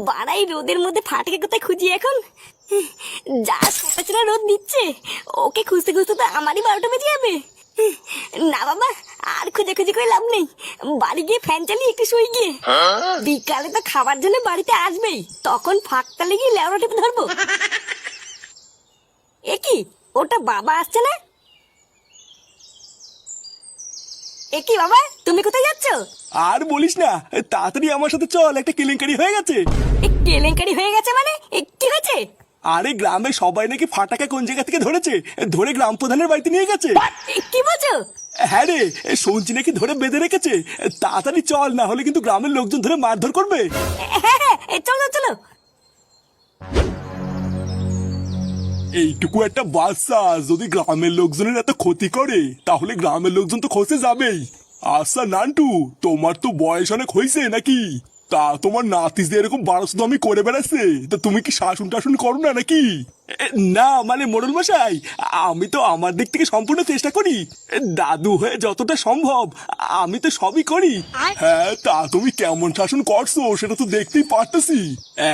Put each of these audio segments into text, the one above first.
বাড়াই রোদের মধ্যে ফাটাকে কোথায় খুঁজি এখন? যা সকালবেলা রোদ দিচ্ছে, ওকে খুঁজতে খুঁজতে তো আমারই 12টা বেজে যাবে। না বাবা, আর খুঁজে করে লাভ নেই। বাড়ি গিয়ে ফ্যান চালিয়ে একটু শুই গিয়ে। বিকালে তো খাবার জন্য বাড়িতে আসবেই, তখন ফাঁকটা লেগে লেওড়া টিপে ধরবো। এ কি, ওটা বাবা আসছে না? এ কি বাবা, তুমি কোথায় যাচ্ছ? আর বলিস না, তাড়াতাড়ি আমার সাথে চল, একটা কেলেঙ্কারি হয়ে গেছে। কেলেঙ্কারি হয়ে গেছে মানে? কি হয়েছে? আরে গ্রামের সবাই নাকি ফাটাকে কোন জায়গা থেকে ধরেছে, ধরে গ্রাম প্রধানের বাড়িতে নিয়ে গেছে। কি বলছো? হ্যাঁ রে, শুনছি নাকি ধরে বেঁধে রেখেছে। তাড়াতাড়ি চল, না হলে কিন্তু গ্রামের লোকজন ধরে মারধর করবে। হ্যাঁ হ্যাঁ, চলো চলো। এইটুকু একটা বাচ্চা যদি গ্রামের লোকজনের এত ক্ষতি করে, তাহলে গ্রামের লোকজন তো খসে যাবেই। আচ্ছা নান্টু, তোমার তো বয়স অনেক হয়েছে নাকি? তা তোমার নাতিস দিয়ে এরকম বারোশো করে বেড়াচ্ছে, তা তুমি কি শাসন টাসন করো না নাকি? না মানে মোড়ল মশাই, আমি তো আমার দিক থেকে সম্পূর্ণ চেষ্টা করি। দাদু হয়ে যতটা সম্ভব আমি তো সবই করি। হ্যাঁ, তা তুমি কেমন শাসন করছো সেটা তো দেখতেই পারতেছি।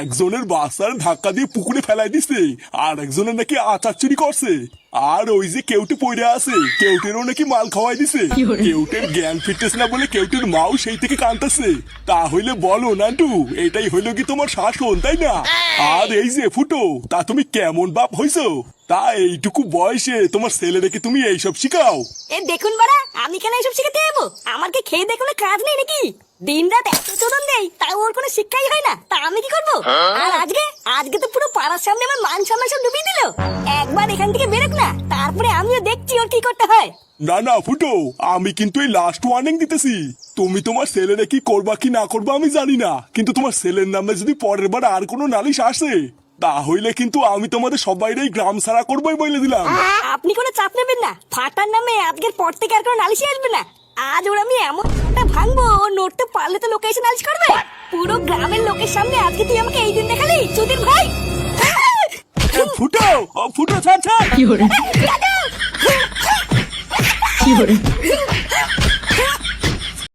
একজনের বাচ্চার ধাক্কা দিয়ে পুকুরে ফেলাই দিছে, আর একজনের নাকি আচার চুরি করছে। আর ওই যে কেউটে পড়ে আছে, কেউটেরও নাকি মাল খাওয়াই দিছে। কেউটের জ্ঞান ফিরতেছে না বলে কেউটের মাও সেই থেকে কাঁদতেছে। তা হইলে বলো নান্টু, এটাই হইলো কি তোমার শাসন, তাই না? আর এই যে ফুটো, তা তুমি কেমন বাপ হইছো? তা এইটুকু বয়সে তোমার ছেলেটাকে তুমি এইসব শিখাও? এ দেখুন বাড়া, আমি কেন এইসব শিখাতে যাবো? আমার কি খেয়ে দেখো না কাজ নেই নাকি? দিন রাত এত চোদন দেই, তাও ওর কোনো শিক্ষাই হয় না। তা আমি কি করবো? আর আজকে তো পুরো পাড়ার সামনে আমার মান সম্মান সব ডুবিয়ে দিল। একবার এখান থেকে বেরোক না, তারপরে আমিও দেখছি ওর কি করতে হয়। না না ফুটো, আমি কিন্তু এই লাস্ট ওয়ার্নিং দিতেছি। তুমি তোমার ছেলেরা কি করবা কি না করবা আমি জানি না, কিন্তু তোমার ছেলের নামে যদি পরের বার আর কোনো নালিশ আসে, তাহলে কিন্তু আমি তোমাদের সবাইরাই গ্রাম ছাড়া করবোই বলে দিলাম। আপনি কোনো চাপ নেবেন না, ফাটার নামে আজকের পর থেকে আর কোনো নালিশই আসবে না। আজ ওর আমি এমন একটা ভাঙবো, ও নড়তে পারলে তো লোকে এসে নালিশ করবে। পুরো গ্রামের লোকের সামনে আজকে তুই আমাকে এই দিন দেখালি, চুদির ভাই। ফুটো, ফুটো ছাড় ছাড়। দাদু!